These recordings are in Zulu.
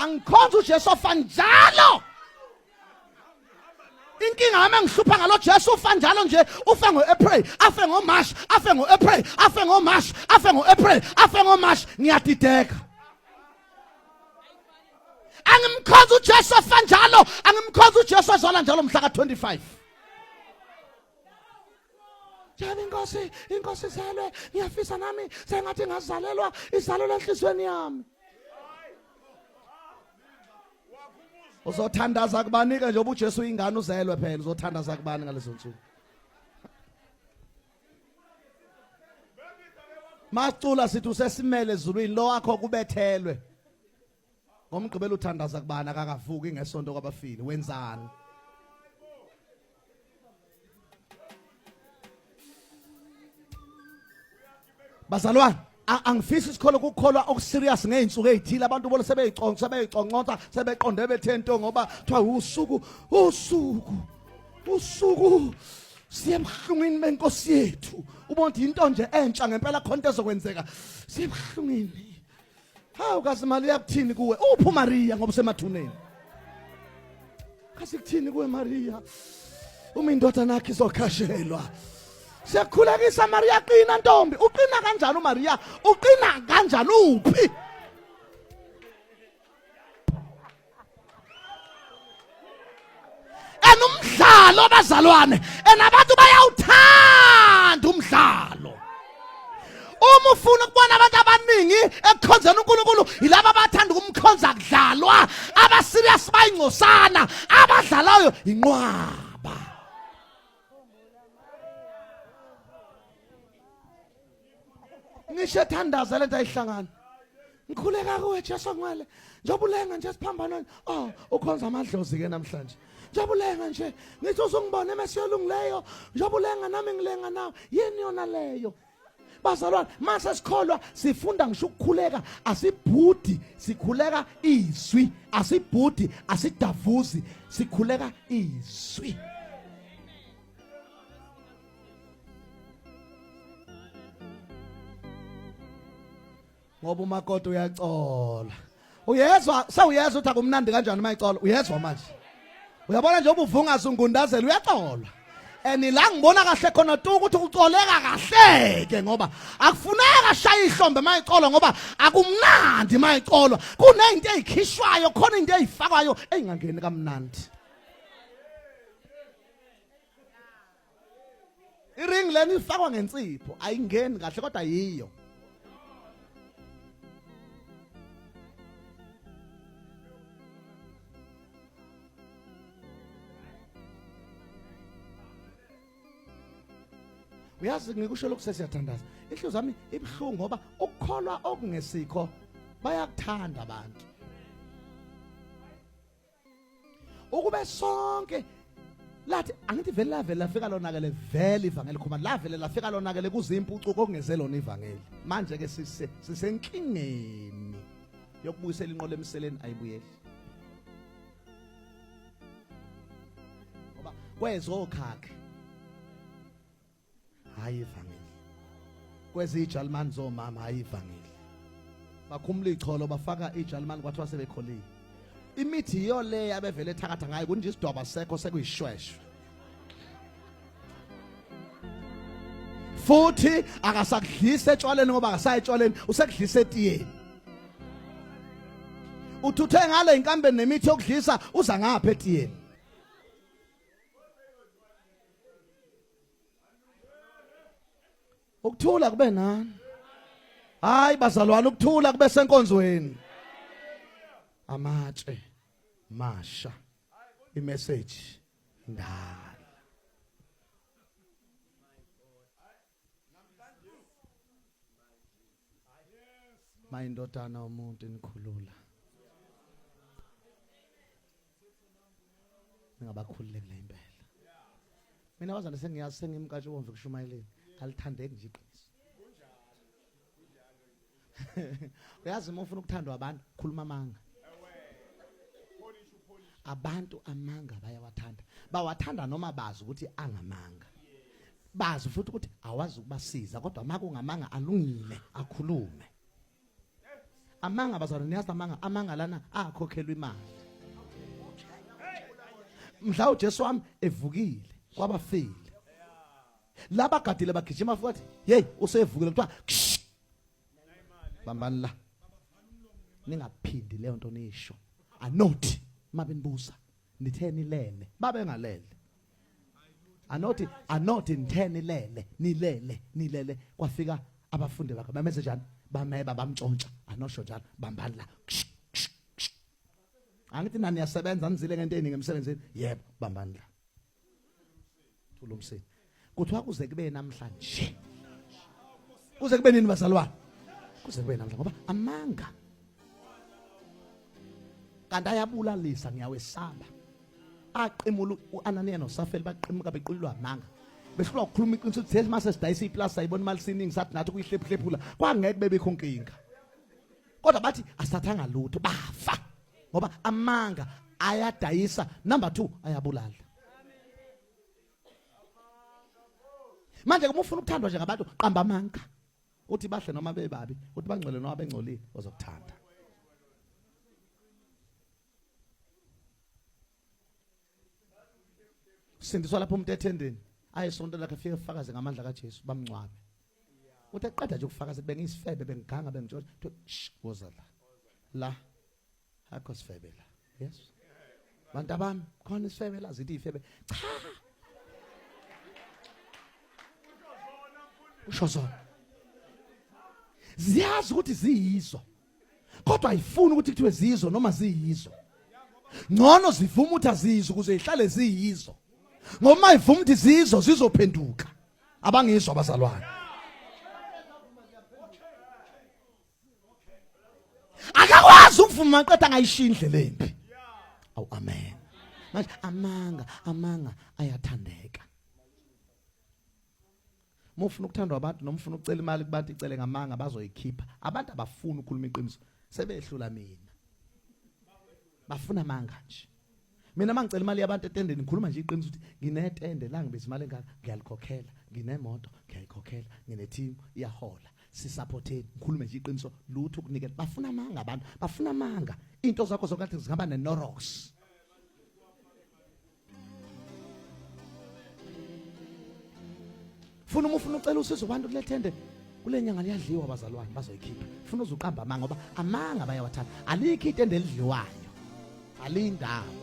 angikhonza uJesu ofa njalo. Inkinga yami engihlupha ngalo Jesu ufa njalo nje, ufa ngoApril, afe ngoMarch, afe ngoApril, afe ngoMarch, afe ngoApril, afe ngoMarch, ngiyadideka. Angimkhonza uJesu ofa njalo, angimkhonza uJesu ozala njalo mhla ka-25. Jabe inkosi zelwe, ngiyafisa nami sengathi ngazalelwa izalelo enhlizweni yami. Uzothandaza kubani ke njengoba uJesu ingane uzelwe phela, uzothandaza kubani ngalezo nsuku? Macula sithi usesimele ezulwini, lo wakho kubethelwe. Ngomgqibelo uthandaza kubani akakavuki ngesonto kwabafile, wenzani? Bazalwane, angifisi isikole ukukholwa okuserious ngeinsuku ezithile. Abantu bona sebeyiconcotha, sebeqonde bethe nto ngoba kuthiwa usuku siyemhlungwini benkosi yethu. Ubona ukuthi into nje entsha ngempela khonto ezokwenzeka. Siyemhlungwini. Hawu kazi imali yakuthini kuwe? Uphu Maria ngoba usemathuneni. Kasi kuthini kuwe Maria? Uma indodana yakhe izokhashelwa. Siyakhulekisa Maria, qina ntombi. Uqina kanjani uMaria? Uqina kanjani uphi? Umdlalo abazalwane, enabantu bayawuthanda umdlalo. Uma ufuna ukubona abantu abaningi ekukhonzeni uNkulunkulu, yilabo abathanda ukumkhonza kudlalwa, abaserious bayingcosana, abadlalayo inqwaba. Ngisho ethandaza lento ayihlangana. Ngikhuleka kuwe Jesu ngwele. Njobulenga nje siphambanweni. Ukhonza amadlozi ke namhlanje. Njobulenga nje. Ngithi uzongibona emesiyolungileyo. Njobulenga nami ngilenga nawe. Yini yona leyo? Bazalwane, mase sikholwa sifunda ngisho ukukhuleka, asibhudi, sikhuleka izwi. Asibhudi, asidavuzi, sikhuleka izwi. Ngoba umakoti uyacola. Uyezwa, sewuyezwa ukuthi akumnandi kanjani mayicola. Uyezwa manje. Uyabona nje ubuvungaza ungundazela uyacola. La ngibona kahle khona tu ukuthi ucoleka kahleke ngoba akufuneka shaya ihlombe mayicola ngoba akumnandi mayicola. Kunezinto ezikhishwayo, khona into ezifakwayo engangeni kamnandi. Iring leni ifakwa ngensipho, ayingeni kahle kodwa yiyo. Uyazi ngikusho lokhu sesiyathandaza. Ihliziyo yami ibhlungu ngoba ukukholwa okungesikho bayakuthanda abantu. Ukube sonke lathi angithi vele lafika lonakele vele ivangeli khoma lavele lafika lonakele kuzimpucuko okungeze lona ivangeli. Manje ke sisenkingeni yokubuyisela inqolo emseleni ayibuyeli. Ngoba kwezokhakhe hayi ivangeli. Kwezi iJalimani zomama hayi ivangeli. Bakhumula icholo bafaka iJalimani kwathiwa sebekholile. Imithi iyo le abevele ethakatha ngayo kunje isidwaba sekho sekuyishweshwe. Futhi akasakudlisa etshwaleni ngoba akasayetshwaleni, usekudlisa etiyeni. Uthuthe ngale inkambe nemithi yokudlisa uza ngapha etiyeni. Ukuthula kube nani? Hayi bazalwane, ukuthula kube senkonzweni. Amatshe masha imessage ndala. Mayindodana umuntu enikhulula. Ningabakhululekile impela. Mina wazana sengiyazi sengimkatshe ubomvu kushumayeleni. Alithandeki nje iqiniso. Uyazi uma ufuna ukuthandwa abantu khuluma amanga. Abantu amanga bayawathanda. Bawathanda noma bazi ukuthi angamanga. Bazi futhi ukuthi awazi ukubasiza kodwa uma kungamanga alungile akhulume. amanga bazalwane niyazi amanga lana akhokhelwa imali. Mhla uJesu wami evukile kwabafile laba gadile bagijima futhi hey usevukile kuthiwa bambani la ningaphindi leyo nto nisho anothi mabe nibuza nitheni lele babe ngalele anothi nitheni lele nilele kwafika abafundi bakhe bamenze njani bameba bamtshontsha anosho njalo bambani la angithi nani yasebenza nizile ngento eningi emsebenzini yebo bambani la thula umsini kuthiwa kuze kube namhlanje kuze kube nini bazalwane kuze kube namhlanje ngoba amanga kanti ayabulalisa ngiyawesaba aqimula uAnaniya noSafeli baqimuka bequlilwa amanga behlulwa ukukhuluma iqiniso ukuthi mase sidayisa iplus sayibona imali siningi sathi nathi kuyihlephulephula kwangeke bebekho inkinga kodwa bathi asathathanga lutho bafa ngoba amanga ayadayisa number 2 ayabulala manje uma ufuna ukuthandwa nje ngabantu qamba amanga uthi bahle noma bebabi uthi bangcwele noma bengcolile ozokuthanda sindiswa lapho umuntu ethendeni ayesonto lakhe afike ufakaze ngamandla kaJesu bamncwabe uthi eqeda nje ukufakaza bengiyisifebe bengiganga bengitshontsha woza la akho sifebe la yes bantu bami khona isifebe la zithi ifebe cha usho zona ziyazi ukuthi ziyizo kodwa ayifuni ukuthi kuthiwe ziyizo noma ziyizo ngcono zivuma ukuthi azizo ukuze ihlale ziyizo ngoma ivuma ukuthi zizo zizophenduka abangizwa abazalwane akakwazi ukuvuma qeda ngayishindle lempi awu amen manje amanga ayathandeka mufuna ukuthandwa abantu noma ufuna ukucela imali kubantu icele ngamanga bazoyikhipha abantu abafuna ukukhuluma iqiniso sebehlula mina bafuna amanga nje mina mangicela imali yabantu etendeni ngikhuluma nje iqiniso ukuthi nginetende la ngibiza imali engaka ngiyalikhokhela nginemoto ngiyayikhokhela ngineteam iyahola sisupporteni ngikhulume nje iqiniso lutho ukunikela bafuna amanga abantu bafuna amanga into zakho zonke zingaba nenorox funa ufuna ucela usizo abantu kulethende kule nyanga liyadliwa abazalwane bazoyikhipha funa uzuqamba amanga ngoba amanga bayawathanda alikho itende elidliwayo alindawo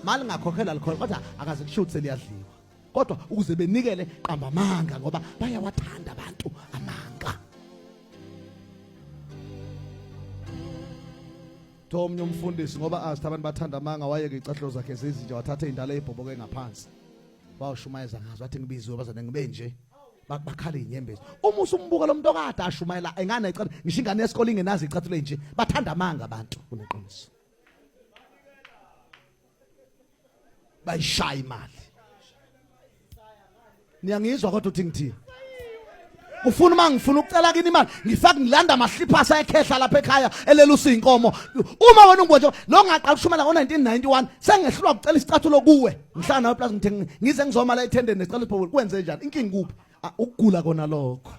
mali ngakhokhela likhona kodwa akaze kushuthi seliyadliwa kodwa ukuze benikele qamba amanga ngoba bayawathanda abantu amanga Tomnye umfundisi ngoba azi abantu bathanda amanga wayeke icahlo zakhe zezinja wathatha indalo ebhoboke ngaphansi wawushumayeza ngazo wathi ngibiziwe bazane ngibe nje bakhala inyembezi uma usumbuka lo muntu okade ashumayela engane icala ngisho ingane yesikole ingenazi icathulo nje bathanda amanga abantu kuneqiniso bayishaya imali niyangizwa kodwa uthi ngithini ufuna mangifuna ukucela kini imali ngifaka ngilanda amahlipha sayekhehla lapha ekhaya elelusa inkomo uma wena ungibonje lo ngaqala ushumela ngo1991 sengehlulwa ukucela isicathulo kuwe ngihlala nawe plus ngithe ngize ngizoma la ethendeni nesicelo phobolo kwenze njani inkingi kuphi ukugula kona lokho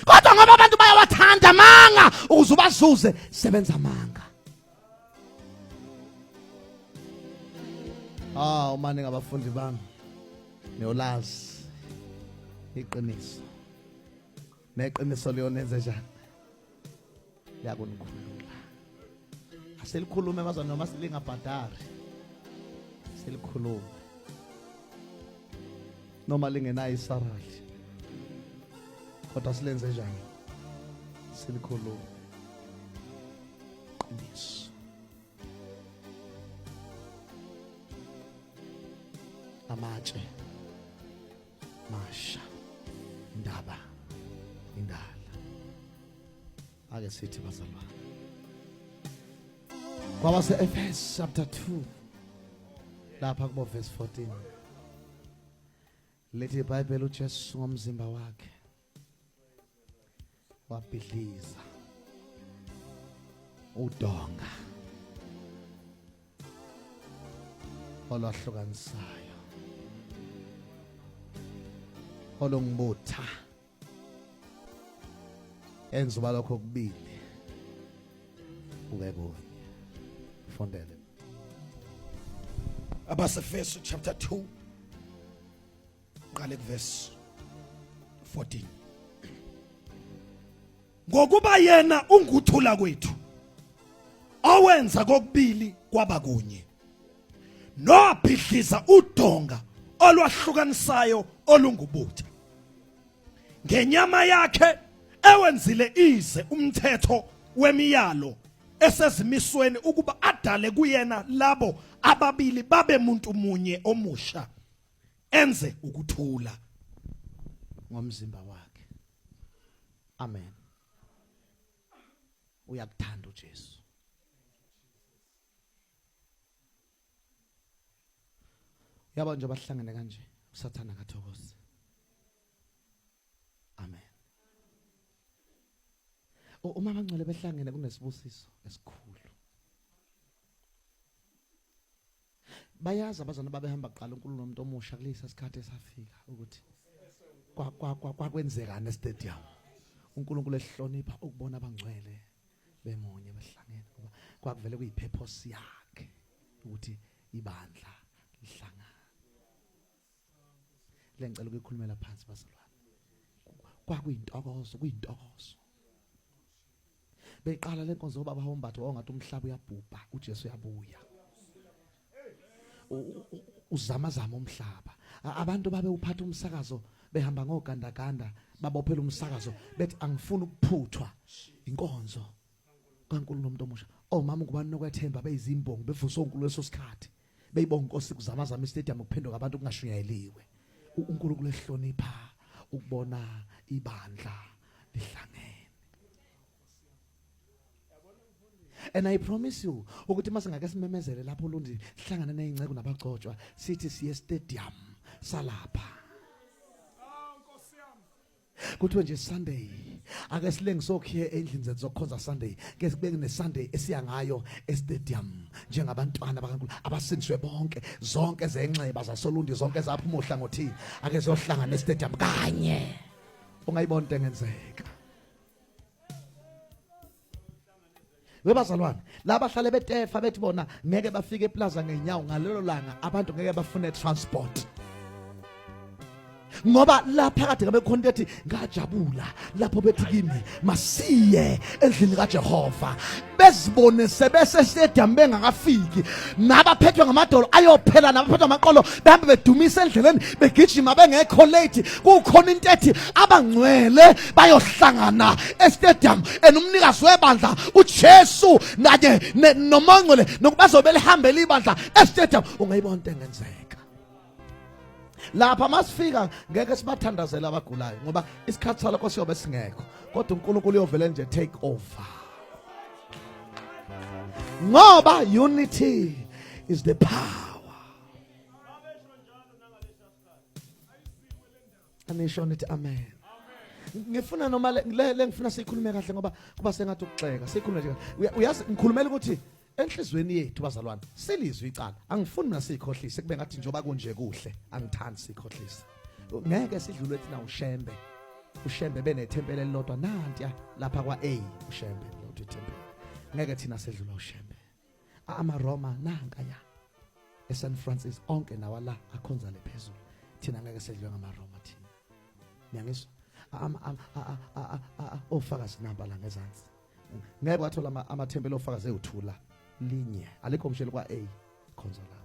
kodwa ngoba abantu bayawathanda amanga ukuze ubazuze sebenza amanga umane ngabafundi bami niyolazi iqiniso neqiniso liyonenze njani yakunikhulula aselikhulume bazana noma silingabhadari selikhulume noma lingenayo isarali kodwa silenze njani selikhulume iqiniso amatshe masha indaba indala ake sithi bazalwane kwabase Efesu chapter 2 lapha kubo verse 14 lithi iBhayibheli uJesu ngomzimba wakhe wabhidliza udonga olwahlukanisayo olongibutha enza balokho kubili ube kunye. Fondele Abasefeso chapter 2 qale kuverse 14. Ngokuba yena unguthula kwethu owenza kokubili kwaba kunye nobhidliza udonga olwahlukanisayo olungubutha ngenyama yakhe ewenzile ize umthetho wemiyalo esezimisweni ukuba adale kuyena labo ababili babe muntu munye omusha enze ukuthula ngomzimba wakhe. Amen. Uyakuthanda uJesu. Yabo nje bahlangene kanje usathana kathokoze. Amen. Uma abangcwele behlangene kunesibusiso esikhulu. Bayazi abazana babehamba kuqala uNkulunkulu nomuntu omusha kulesa sikhathi esafika ukuthi kwakwenzekana estadium. uNkulunkulu ehlonipha ukubona abangcwele bemunye behlangene ngoba kwakuvele kuyipurpose yakhe ukuthi ibandla lihlangane. Lengicela ukukhulumela phansi bazalwane. Kwakuyintokozo, kuyintokozo. Beqala lenkonzo baba hombatho ongathi umhlaba uyabhubha, uJesu uyabuya. Uzama umhlaba. Abantu babe uphatha umsakazo behamba ngogandaganda babophela umsakazo bethi angifuni ukuphuthwa inkonzo kaNkulunkulu nomuntu omusha. Mama ngubani nokwethemba beyizimbongo bevusa uNkulunkulu leso sikhathi. Beyibonga inkosi kuzama istadium ukuphenduka abantu kungashunyayeliwe. uNkulunkulu ehlonipha ukubona ibandla lihlangene. And I promise you ukuthi masingake simemezele lapho Lundi sihlangane nezingceko nabagcotshwa sithi siye stadium salapha. Kuthiwe nje Sunday ake silengisokhiye endlini zethu zokukhonza Sunday ke sibeke ne Sunday esiya ngayo estadium njengabantwana bakaNkulunkulu abasindiswe bonke zonke zenxeba zasoLundi zonke zaphuma ohlangothini ake siyohlangana estadium kanye. Ungayibona into engenzeka. Webazalwane laba hlale betefa bethi bona ngeke bafike eplaza ngenyawo ngalelo langa abantu ngeke bafune transport. Ngoba lapha kade ngabe khona ethi ngajabula lapho bethi kimi masiye endlini kaJehova bezibone sebese stadium bengakafiki nabaphethwe ngamadolo ayophela nabaphethwe amaqolo behambe bedumisa endleleni begijima bengekho late kukhona into ethi abangcwele bayohlangana estadium enumnikazi webandla uJesu kanye nomangcwele nokubazobe lihambele ibandla estadium. Ungayibona into engenzeka lapha masifika ngeke sibathandazela abagulayo ngoba isikhathi salokho siyobe singekho kodwa uNkulunkulu uyovela nje take over ngoba unity is the power. Anisho nithi amen. Ngifuna noma le ngifuna sikhulume kahle ngoba kuba sengathi ukuxeka sikhulume nje uyazi ngikhulumela ukuthi enhlizweni yethu bazalwane silizwe icala angifuni mina sikhohlise kube ngathi njoba kunje kuhle angithandi sikhohlise. Ngeke sidlule thina ushembe benethempele elilodwa nantiya lapha kwa A ushembe lodwa ithempele ngeke thina sedlula ushembe. AmaRoma nankaya eSan Francis onke nawa la akhonza lephezulu thina ngeke sedlule ngamaRoma thina. Niyangizwa ofakazi namba la ngezansi ngeke wathola amathempele ofakazi ewuthula linye alikho mshelo kwa A khonza lapha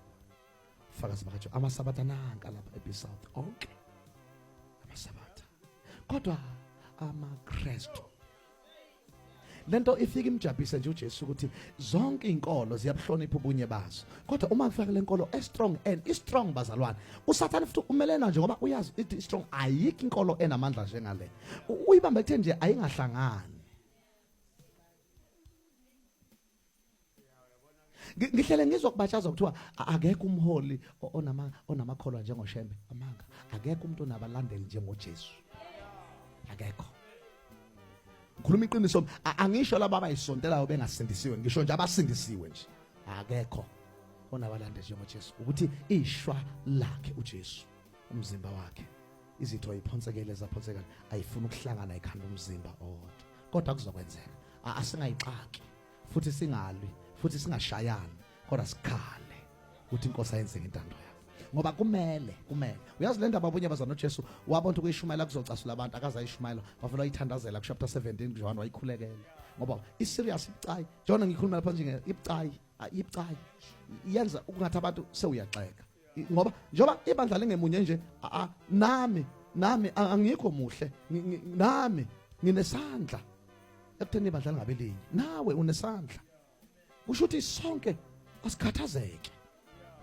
fakazi bakaJesu amasabatha nanka lapha eBisouth onke amasabatha kodwa amaKristu lento ifika imjabhise nje uJesu ukuthi zonke izinkolo ziyabuhlonipha ubunye bazo kodwa uma kufika lenkolo strong and strong bazalwane uSathane futhi umelena nje ngoba uyazi ithi strong ayikho inkolo enamandla njengale uyibambe kuthe nje ayingahlangani. Ngihlele ngizwa kubatshaza kuthiwa akekho umholi onamakholwa njengoShembe amanga akekho umuntu onabalandeli njengoJesu akekho. Ngikhuluma iqiniso angisho laba abayisontelayo bengasindisiwe ngisho nje abasindisiwe nje akekho onabalandeli njengoJesu ukuthi ishwa lakhe uJesu umzimba wakhe izitho ayiphonsekele zaphonsekana ayifuna ukuhlangana ekhanda umzimba owodwa kodwa kuzokwenzeka. Asingayixaki futhi singalwi futhi singashayani kodwa sikhale ukuthi inkosi ayenze intando yakhe ngoba kumele uyazi le ndaba abonye bazana uJesu wabona ukuthi kuyishumayela kuzocasula abantu akazayishumayela wavela ayithandazela ku chapter 17 John wayikhulekela ngoba iserious ibucayi John ngikhuluma lapha nje ibucayi yenza ukungathi abantu sewuyaxeka ngoba njoba ibandla lengemunye nje nami angikho muhle nami nginesandla ekutheni ibandla lingabelinye nawe unesandla kusho ukuthi sonke asikhathazeke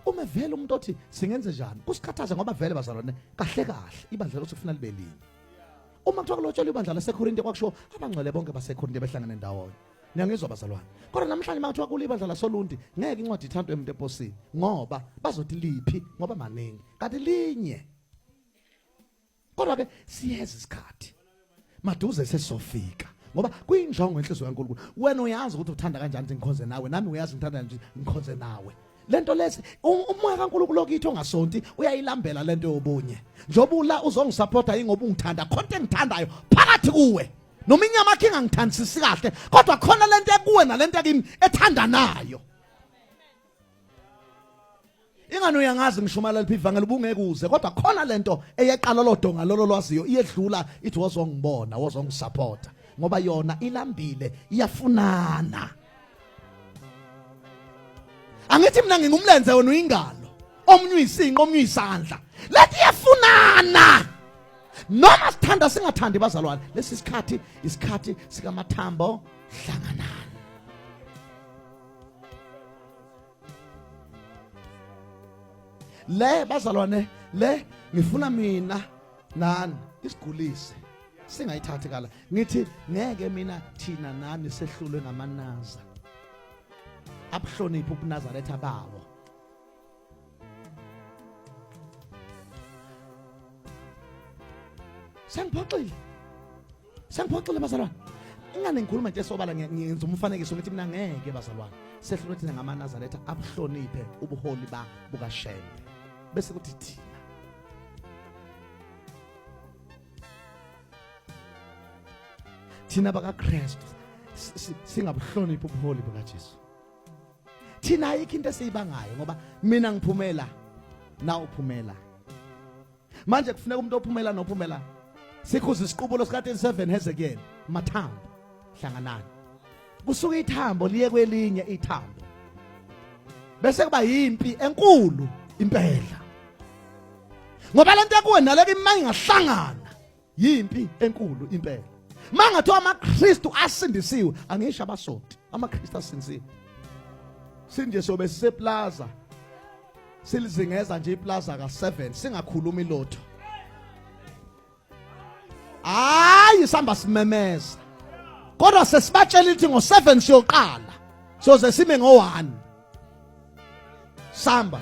uma vele umuntu othi singenze njani kusikhathaza ngoba vele bazalwane kahle ibandla losifuna libe linye uma kuthiwa kulotshela ibandla laseKorinte kwakusho abangcwele bonke baseKorinte behlangene ndawonye niyangizwa bazalwane kodwa namhlanje makuthiwa kule ibandla lasoLundi ngeke incwadi ithandwe emuntu eposini ngoba bazothi liphi ngoba maningi kanti linye kodwa ke siyeza isikhathi maduze sesofika ngoba kuyinjongo enhliziyo kaNkulunkulu wena uyazi ukuthi uthanda kanjani ukuthi ngikhonze nawe nami uyazi ngithanda nje ngikhonze nawe lento lesi umoya kaNkulunkulu okithi ongasonti uyayilambela lento yobunye njoba ula uzongisupporta ingoba ungithanda khonto engithandayo phakathi kuwe noma inyama yakhe ingangithandisisi kahle kodwa khona lento ekuwe nalento yakimi ethandanayo ingani uyangazi ngishumayela liphi ivangeli ubungeke uze kodwa khona lento eyeqala lodonga lolo lwaziyo iyedlula ithi wozongibona wozongisupporta ngoba yona ilambile iyafunana angithi mina ngingumlenze wena uyingalo omunye uyisinqa omunye uyisandla lethi iyafunana noma sithanda singathandi bazalwane lesi isikhathi sikamathambo hlanganana le bazalwane le ngifuna mina nani isigulise singayithathi kala ngithi ngeke mina thina nani sehlulwe ngamanaza abuhloniphi ubuNazaretha bawo Sengiphoxile bazalwane ingane ngikhuluma nje sobala ngiyenza umfanekiso ngithi mina ngeke bazalwane sehlulwe thina ngamaNazaretha abuhloniphe ubuholi bukaShembe bese kuthi thina bakaKristu singabuhloniphi ubuholi bukaJesu thina ayikho into esiyibangayo ngoba mina ngiphumela na uphumela manje kufuneka umuntu ophumela nophumela sikhuza isiqubulo sika 37 Hezekiyeli mathambo hlanganani kusuka ithambo liye kwelinye ithambo bese kuba yimpi enkulu impela ngoba lento ekuwe naleke imanye ngahlangana yimpi enkulu impela mangathi amaKristu asindisiwe angisho abasoti amaKristu asindisiwe sinje sobe siseplaza silizingeza nje iplaza ka7 singakhuluma ilotho hayi samba simemeza kodwa sesibatshela ithi ngo7 siyoqala soze sime ngo1 samba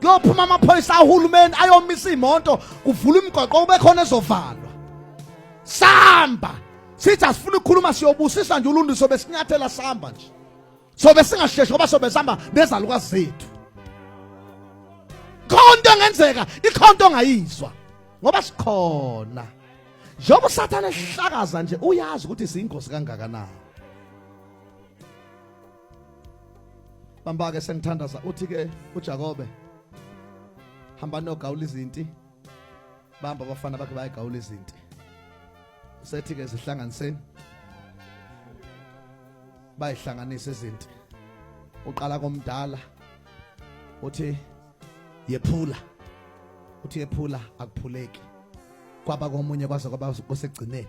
kuyophuma amaphoyisa ahulumeni ayomisa imoto kuvula imigwaqo ube khona ezovalwa samba sithi asifuna ukukhuluma siyobusisa nje uLundi sobe sinyathela samba nje sobe singasheshi ngoba sobe samba nezalukazi zethu khonto engenzeka ikhonto ongayizwa ngoba sikhona njengoba uSathane ehlakaza nje uyazi ukuthi siyingozi kangakanani bamba ke sengithandaza uthi ke uJakobe hamba nogawula izinti bamba abafana bakhe bayagawula izinti sethi ke zihlanganiseni bayihlanganisa izinti uqala komdala uthi yephula uthi yephula akuphuleki kwaba komunye kwaze kwaba kusegcineni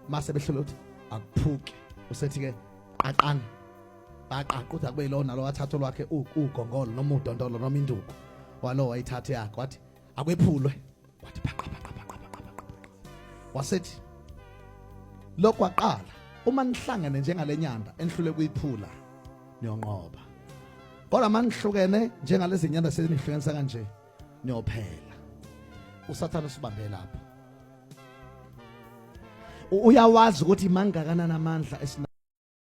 mase behlelo uthi akuphuki usethi ke qaqana baqaqutha kube lo nalo wathatha lwakhe ugongolo noma udondolo noma induku walo wayithatha yakhe wathi akwephulwe wathi phaqa wasethi lokho waqala uma nihlangene njengalenyanda enihlule kuyiphula niyonqoba kodwa manihlukene njengalezi nyanda senihlukanisa kanje niyophela uSathane usibambe lapha uyawazi ukuthi mangakanana amandla